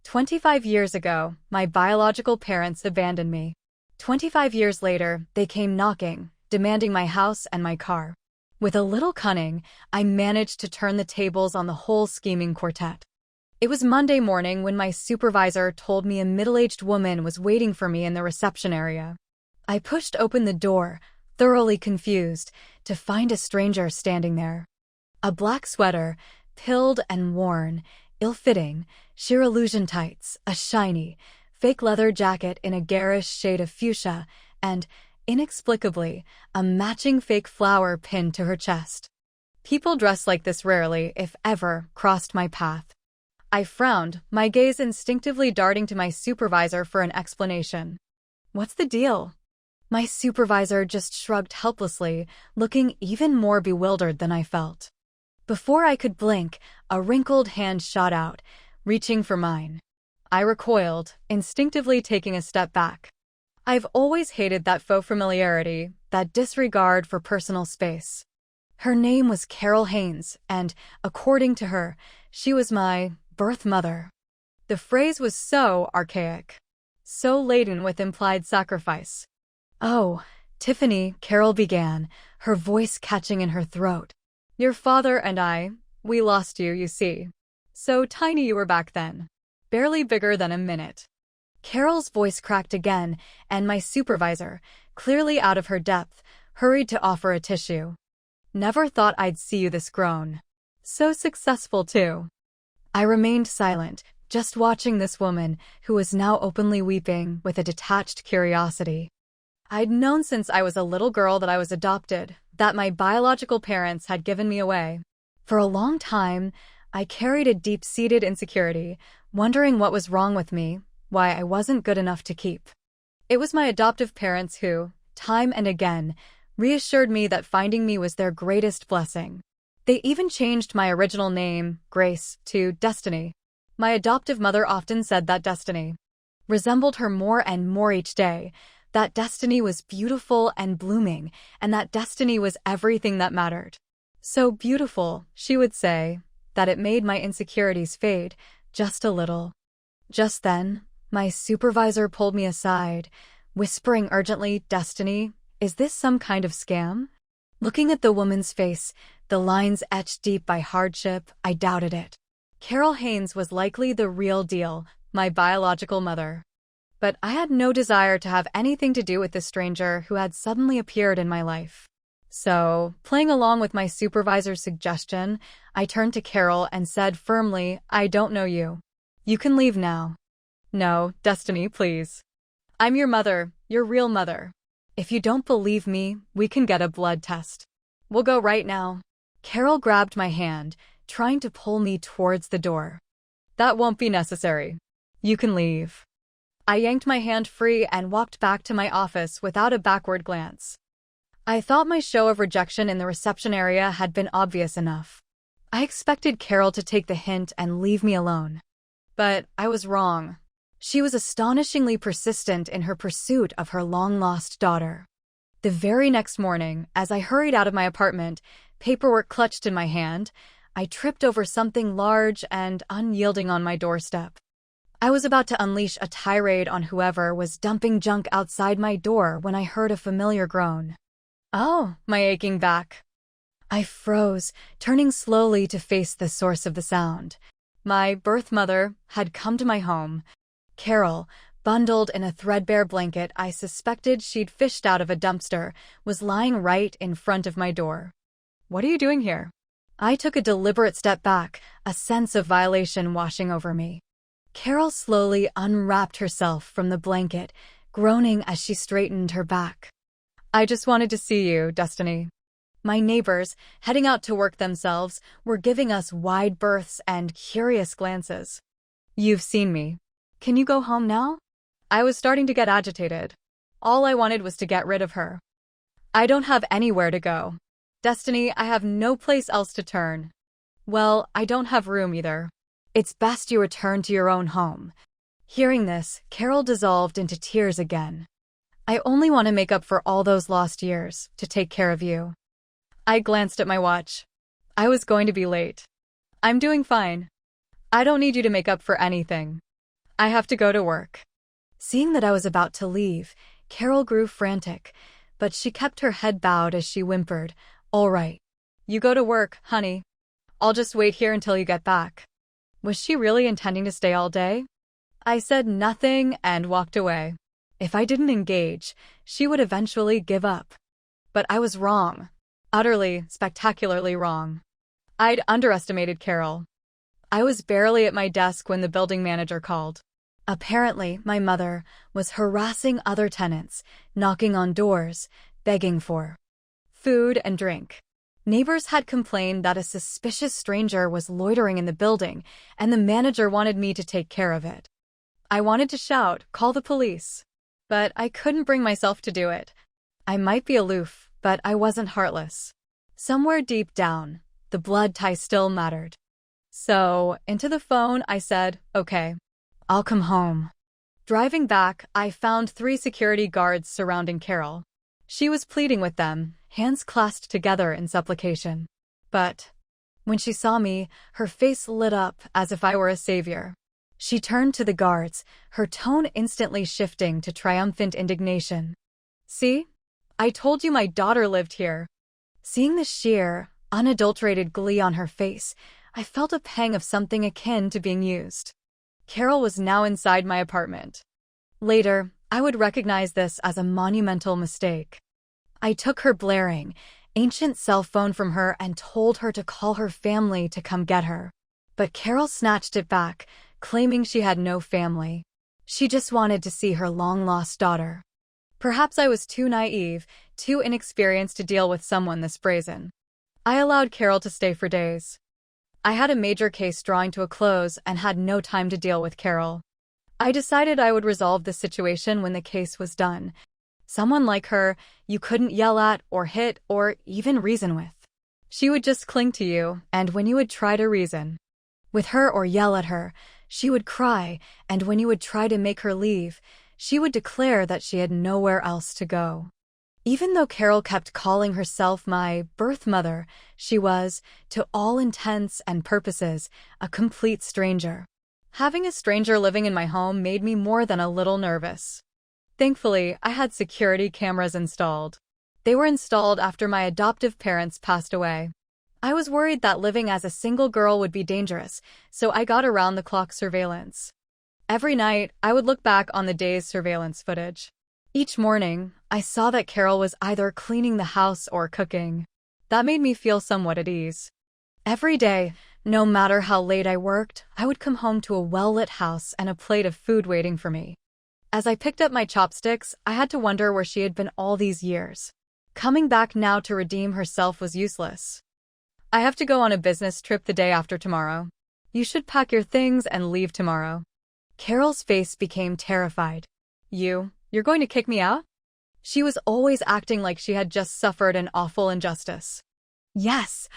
25 years ago, my biological parents abandoned me. 25 years later, they came knocking, demanding my house and my car. With a little cunning, I managed to turn the tables on the whole scheming quartet. It was Monday morning when my supervisor told me a middle-aged woman was waiting for me in the reception area. I pushed open the door, thoroughly confused, to find a stranger standing there. A black sweater, pilled and worn, ill-fitting, sheer illusion tights, a shiny, fake leather jacket in a garish shade of fuchsia, and, inexplicably, a matching fake flower pinned to her chest. People dressed like this rarely, if ever, crossed my path. I frowned, my gaze instinctively darting to my supervisor for an explanation. "What's the deal?" My supervisor just shrugged helplessly, looking even more bewildered than I felt. Before I could blink, a wrinkled hand shot out, reaching for mine. I recoiled, instinctively taking a step back. I've always hated that faux familiarity, that disregard for personal space. Her name was Carol Haynes, and, according to her, she was my birth mother. The phrase was so archaic, so laden with implied sacrifice. "Oh, Tiffany," Carol began, her voice catching in her throat. "Your father and I, we lost you, you see. So tiny you were back then. Barely bigger than a minute." Carol's voice cracked again, and my supervisor, clearly out of her depth, hurried to offer a tissue. "Never thought I'd see you this grown. So successful, too." I remained silent, just watching this woman, who was now openly weeping, with a detached curiosity. I'd known since I was a little girl that I was adopted, that my biological parents had given me away. For a long time, I carried a deep-seated insecurity, wondering what was wrong with me, why I wasn't good enough to keep. It was my adoptive parents who, time and again, reassured me that finding me was their greatest blessing. They even changed my original name, Grace, to Destiny. My adoptive mother often said that Destiny resembled her more and more each day, that Destiny was beautiful and blooming, and that Destiny was everything that mattered. So beautiful, she would say, that it made my insecurities fade, just a little. Just then, my supervisor pulled me aside, whispering urgently, "Destiny, is this some kind of scam?" Looking at the woman's face, the lines etched deep by hardship, I doubted it. Carol Haynes was likely the real deal, my biological mother. But I had no desire to have anything to do with the stranger who had suddenly appeared in my life. So, playing along with my supervisor's suggestion, I turned to Carol and said firmly, "I don't know you. You can leave now." "No, Destiny, please. I'm your mother, your real mother. If you don't believe me, we can get a blood test. We'll go right now." Carol grabbed my hand, trying to pull me towards the door. "That won't be necessary. You can leave." I yanked my hand free and walked back to my office without a backward glance. I thought my show of rejection in the reception area had been obvious enough. I expected Carol to take the hint and leave me alone. But I was wrong. She was astonishingly persistent in her pursuit of her long-lost daughter. The very next morning, as I hurried out of my apartment, paperwork clutched in my hand, I tripped over something large and unyielding on my doorstep. I was about to unleash a tirade on whoever was dumping junk outside my door when I heard a familiar groan. "Oh," my aching back. I froze, turning slowly to face the source of the sound. My birth mother had come to my home. Carol, bundled in a threadbare blanket I suspected she'd fished out of a dumpster, was lying right in front of my door. "What are you doing here?" I took a deliberate step back, a sense of violation washing over me. Carol slowly unwrapped herself from the blanket, groaning as she straightened her back. "I just wanted to see you, Destiny." My neighbors, heading out to work themselves, were giving us wide berths and curious glances. "You've seen me. Can you go home now?" I was starting to get agitated. All I wanted was to get rid of her. "I don't have anywhere to go. Destiny, I have no place else to turn. Well, I don't have room either. It's best you return to your own home." Hearing this, Carol dissolved into tears again. "I only want to make up for all those lost years, to take care of you." I glanced at my watch. I was going to be late. "I'm doing fine. I don't need you to make up for anything." I have to go to work. Seeing that I was about to leave, Carol grew frantic, but she kept her head bowed as she whimpered, "All right. You go to work, honey. I'll just wait here until you get back." Was she really intending to stay all day? I said nothing and walked away. If I didn't engage, she would eventually give up. But I was wrong. Utterly, spectacularly wrong. I'd underestimated Carol. I was barely at my desk when the building manager called. Apparently, my mother was harassing other tenants, knocking on doors, begging for food and drink. Neighbors had complained that a suspicious stranger was loitering in the building, and the manager wanted me to take care of it. I wanted to shout, "Call the police." But I couldn't bring myself to do it. I might be aloof, but I wasn't heartless. Somewhere deep down, the blood tie still mattered. So, into the phone, I said, "Okay, I'll come home." Driving back, I found 3 security guards surrounding Carol. She was pleading with them, hands clasped together in supplication. But when she saw me, her face lit up as if I were a savior. She turned to the guards, her tone instantly shifting to triumphant indignation. "See? I told you my daughter lived here." Seeing the sheer, unadulterated glee on her face, I felt a pang of something akin to being used. Carol was now inside my apartment. Later, I would recognize this as a monumental mistake. I took her blaring, ancient cell phone from her and told her to call her family to come get her. But Carol snatched it back, claiming she had no family. She just wanted to see her long-lost daughter. Perhaps I was too naive, too inexperienced to deal with someone this brazen. I allowed Carol to stay for days. I had a major case drawing to a close and had no time to deal with Carol. I decided I would resolve the situation when the case was done. Someone like her, you couldn't yell at or hit or even reason with. She would just cling to you, and when you would try to reason with her or yell at her, she would cry, and when you would try to make her leave, she would declare that she had nowhere else to go. Even though Carol kept calling herself my birth mother, she was, to all intents and purposes, a complete stranger. Having a stranger living in my home made me more than a little nervous. Thankfully, I had security cameras installed. They were installed after my adoptive parents passed away. I was worried that living as a single girl would be dangerous, so I got around-the-clock surveillance. Every night, I would look back on the day's surveillance footage. Each morning, I saw that Carol was either cleaning the house or cooking. That made me feel somewhat at ease. Every day, no matter how late I worked, I would come home to a well-lit house and a plate of food waiting for me. As I picked up my chopsticks, I had to wonder where she had been all these years. Coming back now to redeem herself was useless. "I have to go on a business trip the day after tomorrow. You should pack your things and leave tomorrow." Carol's face became terrified. You're going to kick me out?" She was always acting like she had just suffered an awful injustice. "Yes.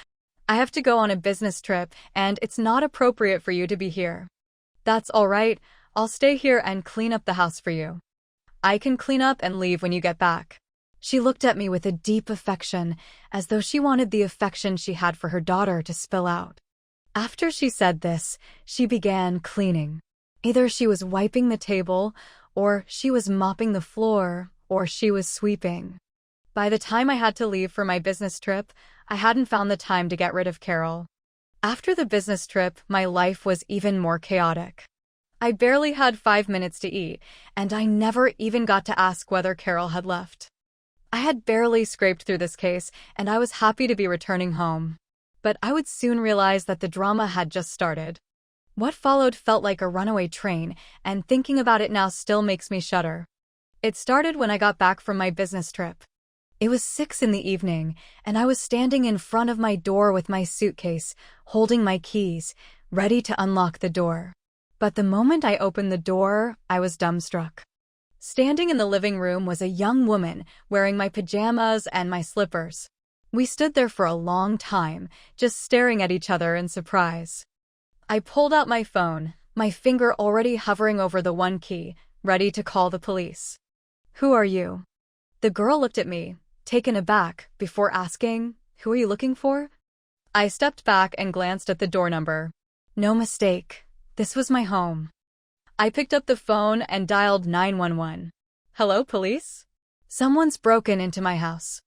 I have to go on a business trip, and it's not appropriate for you to be here." "That's all right. I'll stay here and clean up the house for you. I can clean up and leave when you get back." She looked at me with a deep affection, as though she wanted the affection she had for her daughter to spill out. After she said this, she began cleaning. Either she was wiping the table, or she was mopping the floor, or she was sweeping. By the time I had to leave for my business trip, I hadn't found the time to get rid of Carol. After the business trip, my life was even more chaotic. I barely had 5 minutes to eat, and I never even got to ask whether Carol had left. I had barely scraped through this case, and I was happy to be returning home. But I would soon realize that the drama had just started. What followed felt like a runaway train, and thinking about it now still makes me shudder. It started when I got back from my business trip. It was 6 in the evening, and I was standing in front of my door with my suitcase, holding my keys, ready to unlock the door. But the moment I opened the door, I was dumbstruck. Standing in the living room was a young woman wearing my pajamas and my slippers. We stood there for a long time, just staring at each other in surprise. I pulled out my phone, my finger already hovering over the one key, ready to call the police. "Who are you?" The girl looked at me, taken aback, before asking, "Who are you looking for?" I stepped back and glanced at the door number. No mistake. This was my home. I picked up the phone and dialed 911. Hello, police? Someone's broken into my house.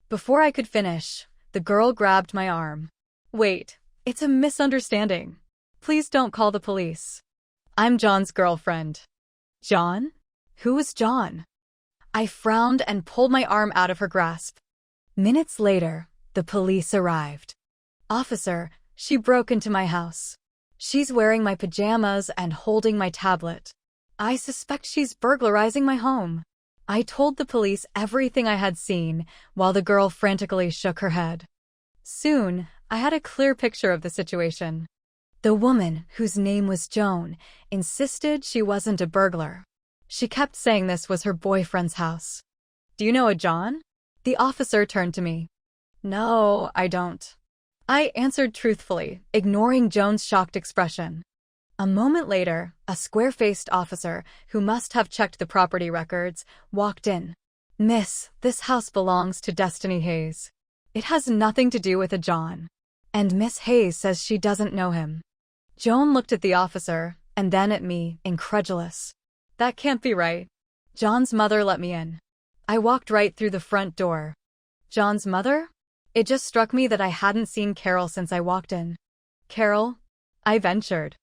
Before I could finish, the girl grabbed my arm. Wait, it's a misunderstanding. Please don't call the police. I'm John's girlfriend. John? Who was John? I frowned and pulled my arm out of her grasp. Minutes later, the police arrived. Officer, she broke into my house. She's wearing my pajamas and holding my tablet. I suspect she's burglarizing my home. I told the police everything I had seen, while the girl frantically shook her head. Soon, I had a clear picture of the situation. The woman, whose name was Joan, insisted she wasn't a burglar. She kept saying this was her boyfriend's house. Do you know a John? The officer turned to me. No, I don't. I answered truthfully, ignoring Joan's shocked expression. A moment later, a square-faced officer, who must have checked the property records, walked in. Miss, this house belongs to Destiny Hayes. It has nothing to do with a John. And Miss Hayes says she doesn't know him. Joan looked at the officer, and then at me, incredulous. That can't be right. John's mother let me in. I walked right through the front door. John's mother? It just struck me that I hadn't seen Carol since I walked in. Carol? I ventured.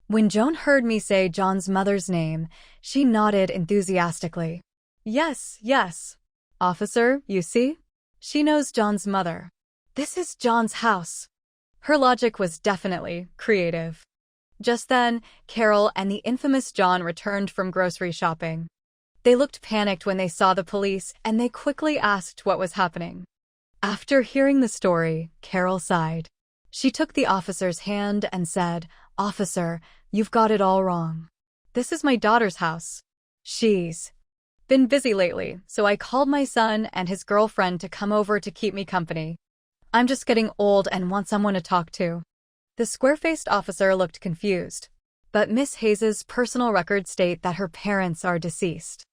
When Joan heard me say John's mother's name, she nodded enthusiastically. Yes, yes. Officer, you see? She knows John's mother. This is John's house. Her logic was definitely creative. Just then, Carol and the infamous John returned from grocery shopping. They looked panicked when they saw the police, and they quickly asked what was happening. After hearing the story, Carol sighed. She took the officer's hand and said, Officer, you've got it all wrong. This is my daughter's house. She's been busy lately, so I called my son and his girlfriend to come over to keep me company. I'm just getting old and want someone to talk to. The square-faced officer looked confused, but Miss Hayes's personal records state that her parents are deceased.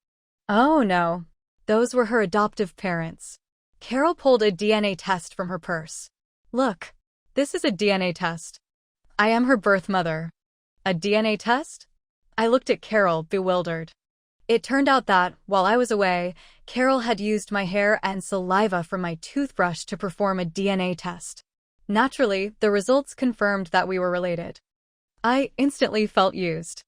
Oh no, those were her adoptive parents. Carol pulled a DNA test from her purse. Look, this is a DNA test. I am her birth mother. A DNA test? I looked at Carol, bewildered. It turned out that, while I was away, Carol had used my hair and saliva from my toothbrush to perform a DNA test. Naturally, the results confirmed that we were related. I instantly felt used.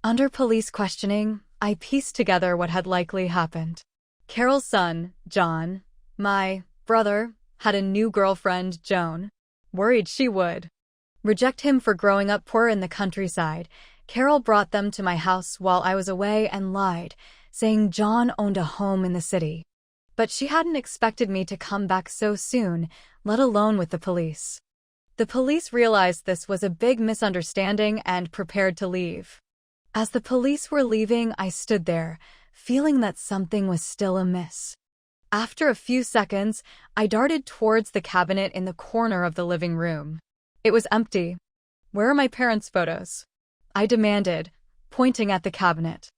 Under police questioning, I pieced together what had likely happened. Carol's son, John, my brother, had a new girlfriend, Joan. Worried she would reject him for growing up poor in the countryside, Carol brought them to my house while I was away and lied, saying John owned a home in the city. But she hadn't expected me to come back so soon, let alone with the police. The police realized this was a big misunderstanding and prepared to leave. As the police were leaving, I stood there, feeling that something was still amiss. After a few seconds, I darted towards the cabinet in the corner of the living room. It was empty. Where are my parents' photos? I demanded, pointing at the cabinet.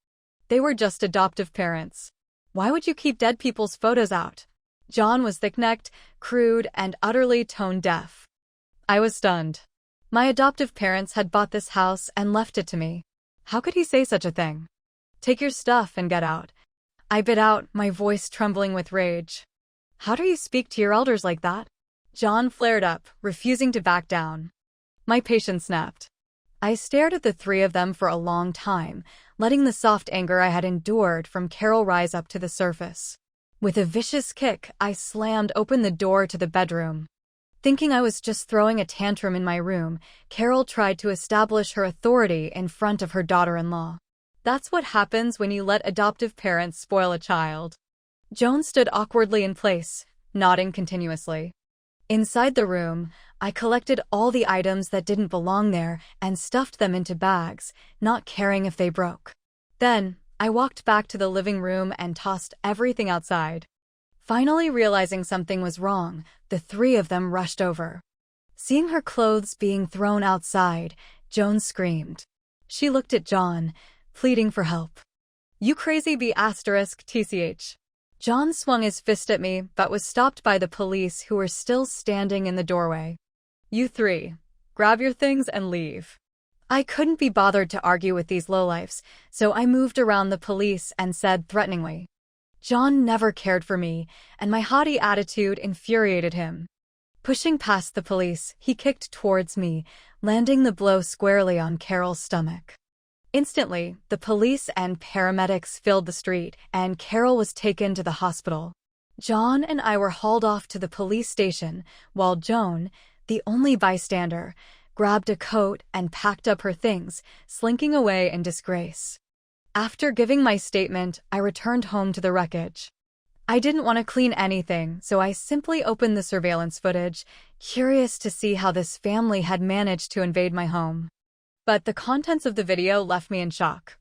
They were just adoptive parents. Why would you keep dead people's photos out? John was thick-necked, crude, and utterly tone-deaf. I was stunned. My adoptive parents had bought this house and left it to me. How could he say such a thing? Take your stuff and get out. I bit out, my voice trembling with rage. How do you speak to your elders like that? John flared up, refusing to back down. My patience snapped. I stared at the three of them for a long time, letting the soft anger I had endured from Carol rise up to the surface. With a vicious kick, I slammed open the door to the bedroom. Thinking I was just throwing a tantrum in my room, Carol tried to establish her authority in front of her daughter-in-law. That's what happens when you let adoptive parents spoil a child. Joan stood awkwardly in place, nodding continuously. Inside the room, I collected all the items that didn't belong there and stuffed them into bags, not caring if they broke. Then, I walked back to the living room and tossed everything outside. Finally realizing something was wrong, the three of them rushed over. Seeing her clothes being thrown outside, Joan screamed. She looked at John, pleading for help. You crazy B***TCH. John swung his fist at me, but was stopped by the police who were still standing in the doorway. You three, grab your things and leave. I couldn't be bothered to argue with these lowlifes, so I moved around the police and said threateningly, "John never cared for me," and my haughty attitude infuriated him. Pushing past the police, he kicked towards me, landing the blow squarely on Carol's stomach. Instantly, the police and paramedics filled the street, and Carol was taken to the hospital. John and I were hauled off to the police station, while Joan, the only bystander, grabbed a coat and packed up her things, slinking away in disgrace. After giving my statement, I returned home to the wreckage. I didn't want to clean anything, so I simply opened the surveillance footage, curious to see how this family had managed to invade my home. But the contents of the video left me in shock.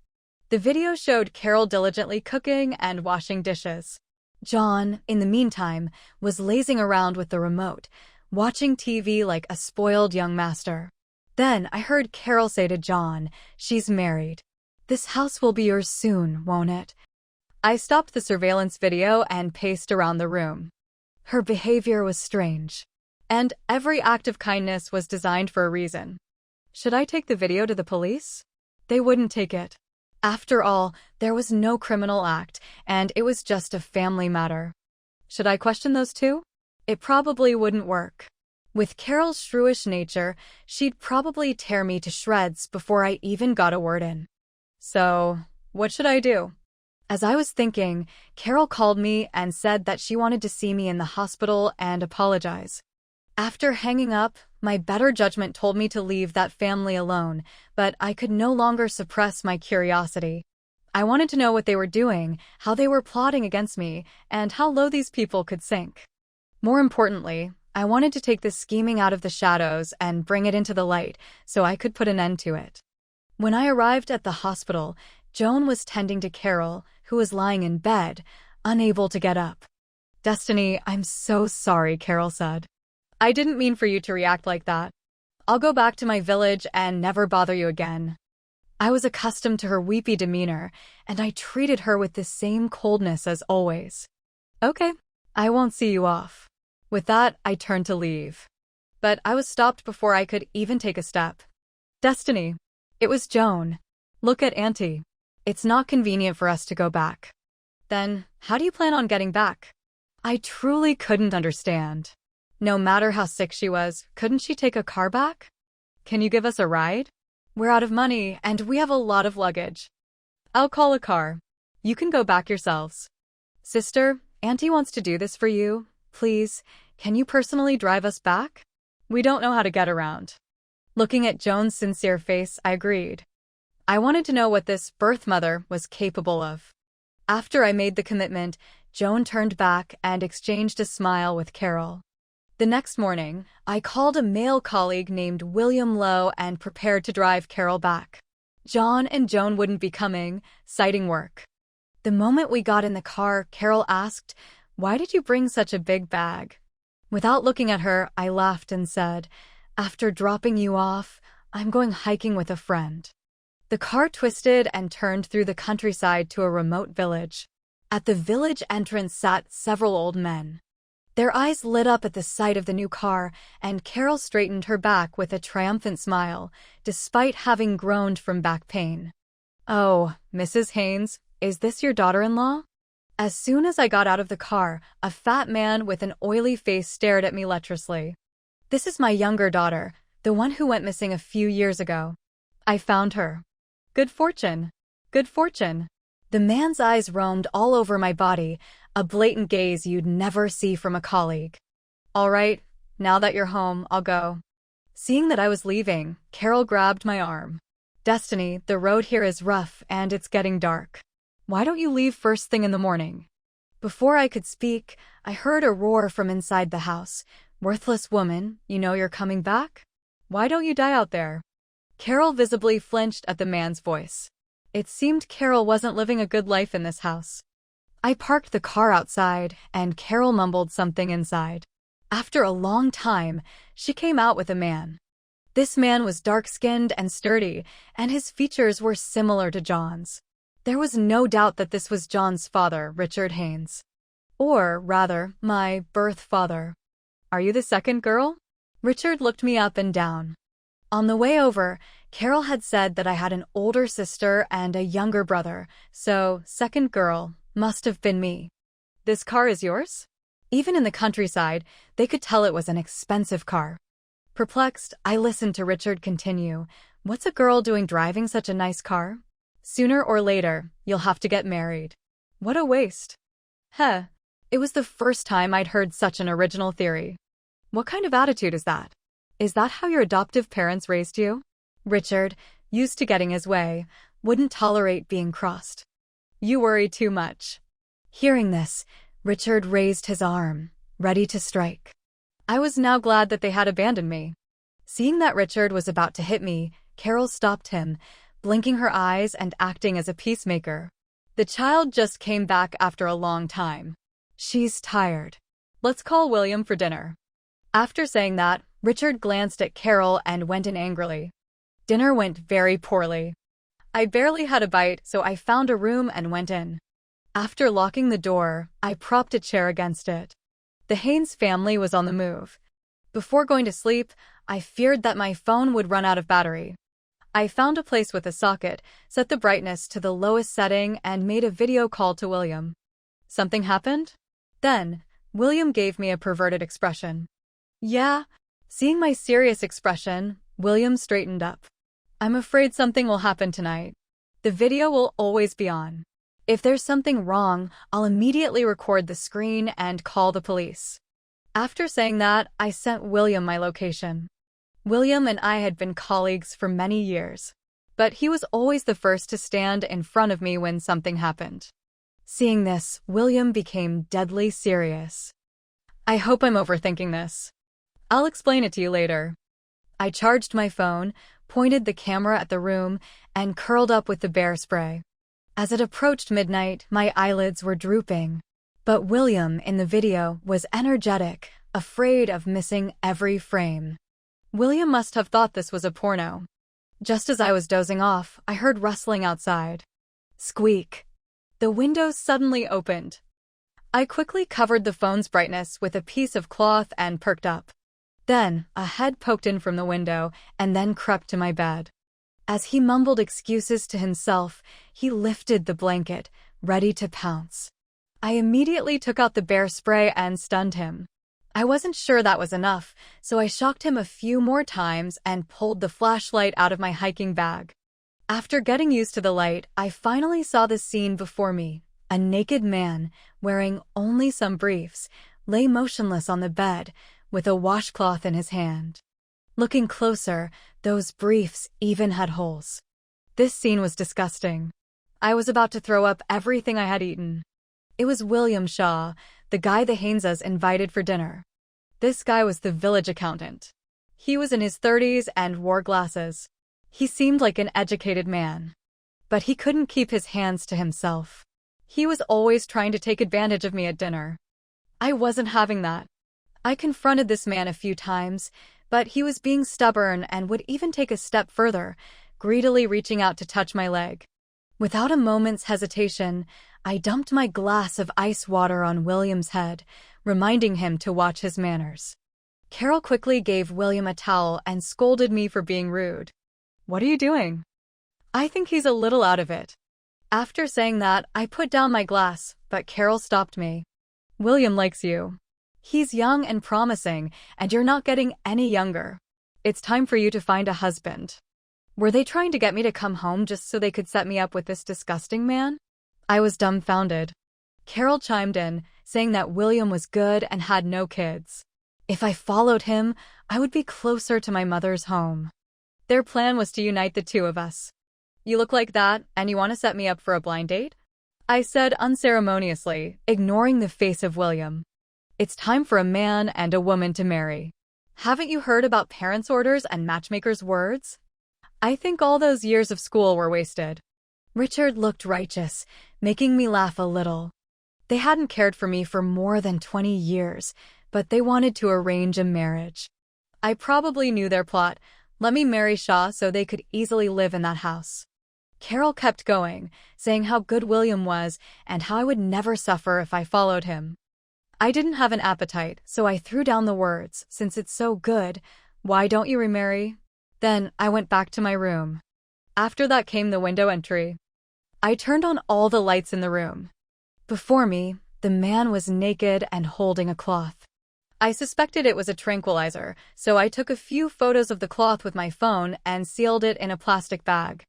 The video showed Carol diligently cooking and washing dishes. John, in the meantime, was lazing around with the remote, watching TV like a spoiled young master. Then I heard Carol say to John, "She's married. This house will be yours soon, won't it?" I stopped the surveillance video and paced around the room. Her behavior was strange, and every act of kindness was designed for a reason. Should I take the video to the police? They wouldn't take it. After all, there was no criminal act, and it was just a family matter. Should I question those two? It probably wouldn't work. With Carol's shrewish nature, she'd probably tear me to shreds before I even got a word in. So, what should I do? As I was thinking, Carol called me and said that she wanted to see me in the hospital and apologize. After hanging up, my better judgment told me to leave that family alone, but I could no longer suppress my curiosity. I wanted to know what they were doing, how they were plotting against me, and how low these people could sink. More importantly, I wanted to take this scheming out of the shadows and bring it into the light so I could put an end to it. When I arrived at the hospital, Joan was tending to Carol, who was lying in bed, unable to get up. "Destiny, I'm so sorry," Carol said. "I didn't mean for you to react like that. I'll go back to my village and never bother you again." I was accustomed to her weepy demeanor, and I treated her with the same coldness as always. "Okay, I won't see you off." With that, I turned to leave. But I was stopped before I could even take a step. "Destiny." It was Joan. "Look at Auntie. It's not convenient for us to go back." "Then, how do you plan on getting back?" I truly couldn't understand. No matter how sick she was, couldn't she take a car back? "Can you give us a ride? We're out of money, and we have a lot of luggage." "I'll call a car. You can go back yourselves." "Sister, Auntie wants to do this for you. Please, can you personally drive us back? We don't know how to get around." Looking at Joan's sincere face, I agreed. I wanted to know what this birth mother was capable of. After I made the commitment, Joan turned back and exchanged a smile with Carol. The next morning, I called a male colleague named William Lowe and prepared to drive Carol back. John and Joan wouldn't be coming, citing work. The moment we got in the car, Carol asked, "Why did you bring such a big bag?" Without looking at her, I laughed and said, "After dropping you off, I'm going hiking with a friend." The car twisted and turned through the countryside to a remote village. At the village entrance sat several old men. Their eyes lit up at the sight of the new car, and Carol straightened her back with a triumphant smile, despite having groaned from back pain. "Oh, Mrs. Haynes, is this your daughter-in-law?" As soon as I got out of the car, a fat man with an oily face stared at me lecherously. "This is my younger daughter, the one who went missing a few years ago. I found her." "Good fortune. Good fortune." The man's eyes roamed all over my body, a blatant gaze you'd never see from a colleague. "All right, now that you're home, I'll go." Seeing that I was leaving, Carol grabbed my arm. "Destiny, the road here is rough and it's getting dark. Why don't you leave first thing in the morning?" Before I could speak, I heard a roar from inside the house. "Worthless woman, you know you're coming back? Why don't you die out there?" Carol visibly flinched at the man's voice. It seemed Carol wasn't living a good life in this house. I parked the car outside, and Carol mumbled something inside. After a long time, she came out with a man. This man was dark-skinned and sturdy, and his features were similar to John's. There was no doubt that this was John's father, Richard Haynes. Or, rather, my birth father. "Are you the second girl?" Richard looked me up and down. On the way over, Carol had said that I had an older sister and a younger brother, so second girl must have been me. This car is yours? Even in the countryside, they could tell it was an expensive car. Perplexed, I listened to Richard continue. What's a girl doing driving such a nice car? Sooner or later, you'll have to get married. What a waste. Heh. It was the first time I'd heard such an original theory. What kind of attitude is that? Is that how your adoptive parents raised you? Richard, used to getting his way, wouldn't tolerate being crossed. You worry too much. Hearing this, Richard raised his arm, ready to strike. I was now glad that they had abandoned me. Seeing that Richard was about to hit me, Carol stopped him, blinking her eyes and acting as a peacemaker. The child just came back after a long time. She's tired. Let's call William for dinner. After saying that, Richard glanced at Carol and went in angrily. Dinner went very poorly. I barely had a bite, so I found a room and went in. After locking the door, I propped a chair against it. The Haynes family was on the move. Before going to sleep, I feared that my phone would run out of battery. I found a place with a socket, set the brightness to the lowest setting, and made a video call to William. Something happened? Then, William gave me a perverted expression. Yeah. Seeing my serious expression, William straightened up. I'm afraid something will happen tonight. The video will always be on. If there's something wrong, I'll immediately record the screen and call the police. After saying that, I sent William my location. William and I had been colleagues for many years, but he was always the first to stand in front of me when something happened. Seeing this, William became deadly serious. I hope I'm overthinking this. I'll explain it to you later. I charged my phone, pointed the camera at the room, and curled up with the bear spray. As it approached midnight, my eyelids were drooping. But William, in the video, was energetic, afraid of missing every frame. William must have thought this was a porno. Just as I was dozing off, I heard rustling outside. Squeak. The windows suddenly opened. I quickly covered the phone's brightness with a piece of cloth and perked up. Then, a head poked in from the window and then crept to my bed. As he mumbled excuses to himself, he lifted the blanket, ready to pounce. I immediately took out the bear spray and stunned him. I wasn't sure that was enough, so I shocked him a few more times and pulled the flashlight out of my hiking bag. After getting used to the light, I finally saw the scene before me. A naked man, wearing only some briefs, lay motionless on the bed, with a washcloth in his hand. Looking closer, those briefs even had holes. This scene was disgusting. I was about to throw up everything I had eaten. It was William Shaw, the guy the Hayneses invited for dinner. This guy was the village accountant. He was in his 30s and wore glasses. He seemed like an educated man. But he couldn't keep his hands to himself. He was always trying to take advantage of me at dinner. I wasn't having that. I confronted this man a few times, but he was being stubborn and would even take a step further, greedily reaching out to touch my leg. Without a moment's hesitation, I dumped my glass of ice water on William's head, reminding him to watch his manners. Carol quickly gave William a towel and scolded me for being rude. What are you doing? I think he's a little out of it. After saying that, I put down my glass, but Carol stopped me. William likes you. He's young and promising, and you're not getting any younger. It's time for you to find a husband. Were they trying to get me to come home just so they could set me up with this disgusting man? I was dumbfounded. Carol chimed in, saying that William was good and had no kids. If I followed him, I would be closer to my mother's home. Their plan was to unite the two of us. You look like that, and you want to set me up for a blind date? I said unceremoniously, ignoring the face of William. It's time for a man and a woman to marry. Haven't you heard about parents' orders and matchmakers' words? I think all those years of school were wasted. Richard looked righteous, making me laugh a little. They hadn't cared for me for more than 20 years, but they wanted to arrange a marriage. I probably knew their plot. Let me marry Shaw so they could easily live in that house. Carol kept going, saying how good William was and how I would never suffer if I followed him. I didn't have an appetite, so I threw down the words, since it's so good, why don't you remarry? Then I went back to my room. After that came the window entry. I turned on all the lights in the room. Before me, the man was naked and holding a cloth. I suspected it was a tranquilizer, so I took a few photos of the cloth with my phone and sealed it in a plastic bag.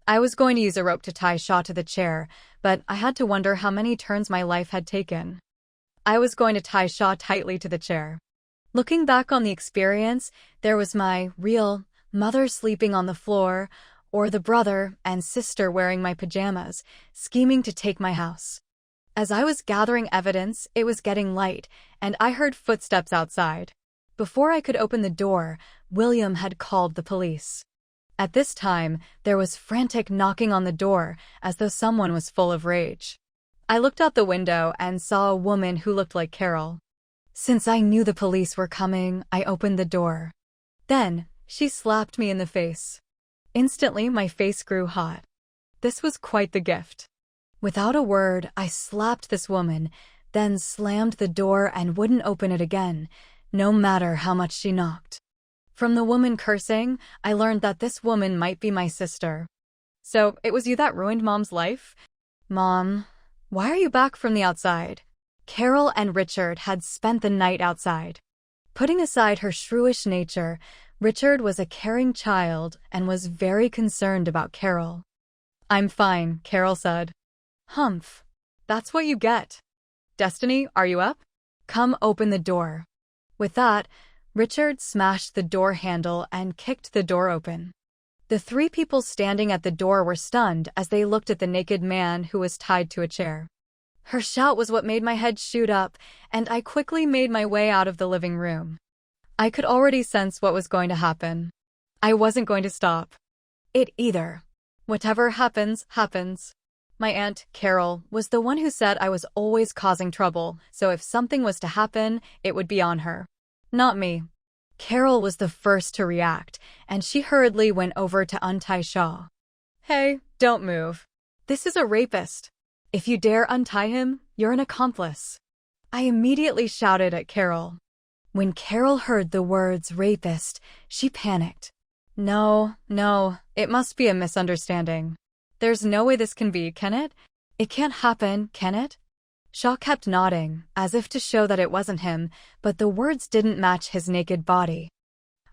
I was going to use a rope to tie Shaw to the chair, but I had to wonder how many turns my life had taken. I was going to tie Shaw tightly to the chair. Looking back on the experience, there was my real mother sleeping on the floor, or the brother and sister wearing my pajamas, scheming to take my house. As I was gathering evidence, it was getting light, and I heard footsteps outside. Before I could open the door, William had called the police. At this time, there was frantic knocking on the door, as though someone was full of rage. I looked out the window and saw a woman who looked like Carol. Since I knew the police were coming, I opened the door. Then, she slapped me in the face. Instantly, my face grew hot. This was quite the gift. Without a word, I slapped this woman, then slammed the door and wouldn't open it again, no matter how much she knocked. From the woman cursing, I learned that this woman might be my sister. So, it was you that ruined Mom's life? Mom, why are you back from the outside? Carol and Richard had spent the night outside. Putting aside her shrewish nature, Richard was a caring child and was very concerned about Carol. I'm fine, Carol said. Humph. That's what you get. Destiny, are you up? Come open the door. With that, Richard smashed the door handle and kicked the door open. The three people standing at the door were stunned as they looked at the naked man who was tied to a chair. Her shout was what made my head shoot up, and I quickly made my way out of the living room. I could already sense what was going to happen. I wasn't going to stop it either. Whatever happens, happens. My aunt, Carol, was the one who said I was always causing trouble, so if something was to happen, it would be on her. Not me. Carol was the first to react, and she hurriedly went over to untie Shaw. Hey, don't move. This is a rapist. If you dare untie him, you're an accomplice. I immediately shouted at Carol. When Carol heard the words rapist, she panicked. No, it must be a misunderstanding. There's no way this can be, can it? It can't happen, can it? Shaw kept nodding, as if to show that it wasn't him, but the words didn't match his naked body.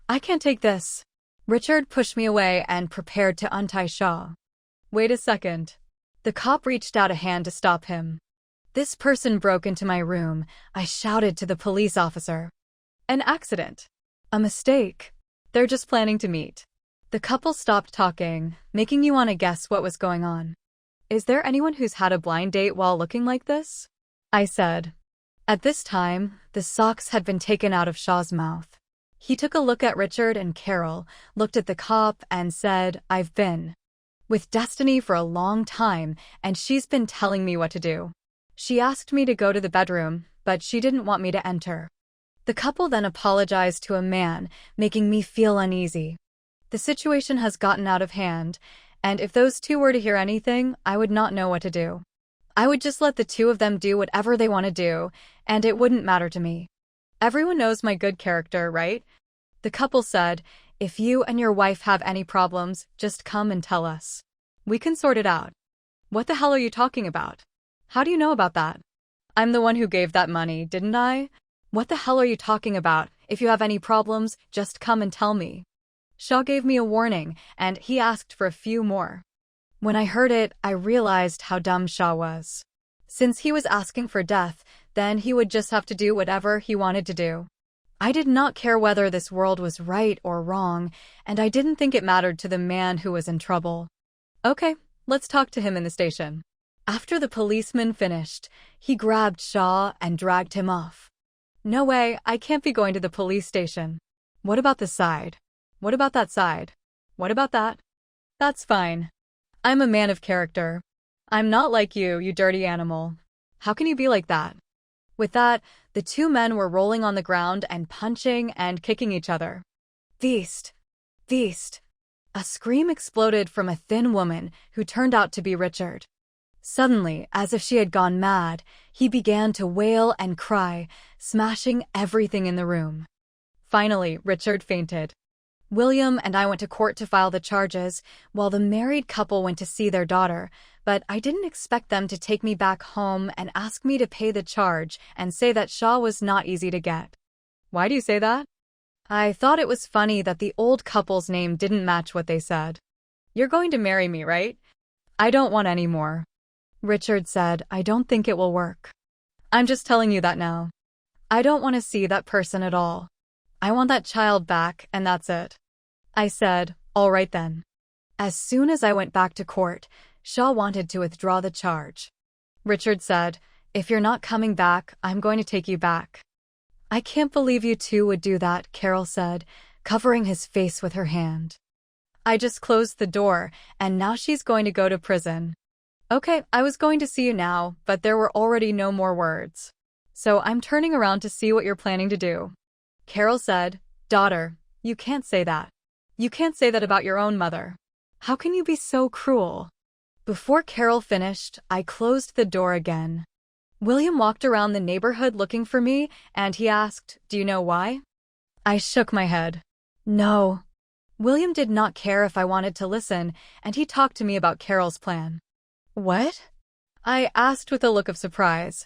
I can't take this. Richard pushed me away and prepared to untie Shaw. Wait a second. The cop reached out a hand to stop him. This person broke into my room. I shouted to the police officer. An accident. A mistake. They're just planning to meet. The couple stopped talking, making you want to guess what was going on. Is there anyone who's had a blind date while looking like this? I said. At this time, the socks had been taken out of Shaw's mouth. He took a look at Richard and Carol, looked at the cop, and said, I've been with Destiny for a long time, and she's been telling me what to do. She asked me to go to the bedroom, but she didn't want me to enter. The couple then apologized to a man, making me feel uneasy. The situation has gotten out of hand, and if those two were to hear anything, I would not know what to do. I would just let the two of them do whatever they want to do, and it wouldn't matter to me. Everyone knows my good character, right? The couple said, if you and your wife have any problems, just come and tell us. We can sort it out. What the hell are you talking about? How do you know about that? I'm the one who gave that money, didn't I? What the hell are you talking about? If you have any problems, just come and tell me. Shaw gave me a warning, and he asked for a few more. When I heard it, I realized how dumb Shaw was. Since he was asking for death, then he would just have to do whatever he wanted to do. I did not care whether this world was right or wrong, and I didn't think it mattered to the man who was in trouble. Okay, let's talk to him in the station. After the policeman finished, he grabbed Shaw and dragged him off. No way, I can't be going to the police station. What about the side? What about that side? What about that? That's fine. I'm a man of character. I'm not like you dirty animal. How can you be like that? With that, the two men were rolling on the ground and punching and kicking each other. Beast! Beast! A scream exploded from a thin woman who turned out to be Richard. Suddenly, as if she had gone mad, he began to wail and cry, smashing everything in the room. Finally, Richard fainted. William and I went to court to file the charges, while the married couple went to see their daughter, but I didn't expect them to take me back home and ask me to pay the charge and say that Shaw was not easy to get. Why do you say that? I thought it was funny that the old couple's name didn't match what they said. You're going to marry me, right? I don't want any more. Richard said, I don't think it will work. I'm just telling you that now. I don't want to see that person at all. I want that child back, and that's it. I said, all right then. As soon as I went back to court, Shaw wanted to withdraw the charge. Richard said, if you're not coming back, I'm going to take you back. I can't believe you two would do that, Carol said, covering his face with her hand. I just closed the door, and now she's going to go to prison. Okay, I was going to see you now, but there were already no more words. So I'm turning around to see what you're planning to do. Carol said, daughter, you can't say that. You can't say that about your own mother. How can you be so cruel? Before Carol finished, I closed the door again. William walked around the neighborhood looking for me, and he asked, do you know why? I shook my head. No. William did not care if I wanted to listen, and he talked to me about Carol's plan. What? I asked with a look of surprise.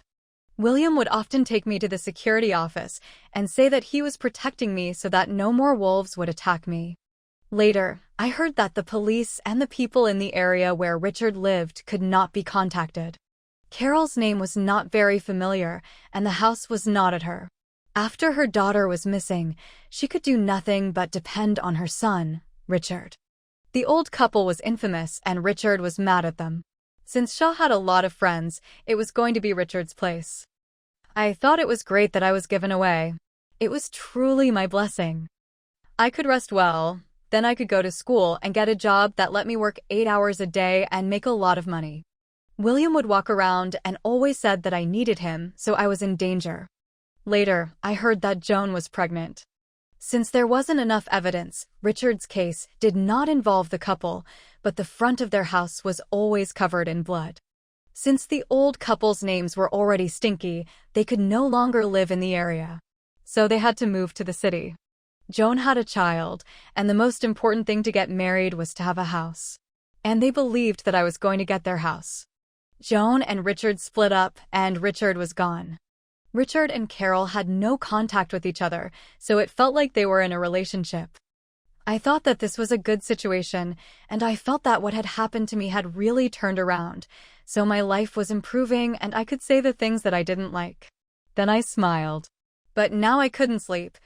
William would often take me to the security office and say that he was protecting me so that no more wolves would attack me. Later, I heard that the police and the people in the area where Richard lived could not be contacted. Carol's name was not very familiar, and the house was not at her. After her daughter was missing, she could do nothing but depend on her son, Richard. The old couple was infamous, and Richard was mad at them. Since Shaw had a lot of friends, it was going to be Richard's place. I thought it was great that I was given away. It was truly my blessing. I could rest well, then I could go to school and get a job that let me work 8 hours a day and make a lot of money. William would walk around and always said that I needed him, so I was in danger. Later, I heard that Joan was pregnant. Since there wasn't enough evidence, Richard's case did not involve the couple, but the front of their house was always covered in blood. Since the old couple's names were already stinky, they could no longer live in the area. So they had to move to the city. Joan had a child, and the most important thing to get married was to have a house. And they believed that I was going to get their house. Joan and Richard split up, and Richard was gone. Richard and Carol had no contact with each other, so it felt like they were in a relationship. I thought that this was a good situation, and I felt that what had happened to me had really turned around, so my life was improving and I could say the things that I didn't like. Then I smiled. But now I couldn't sleep,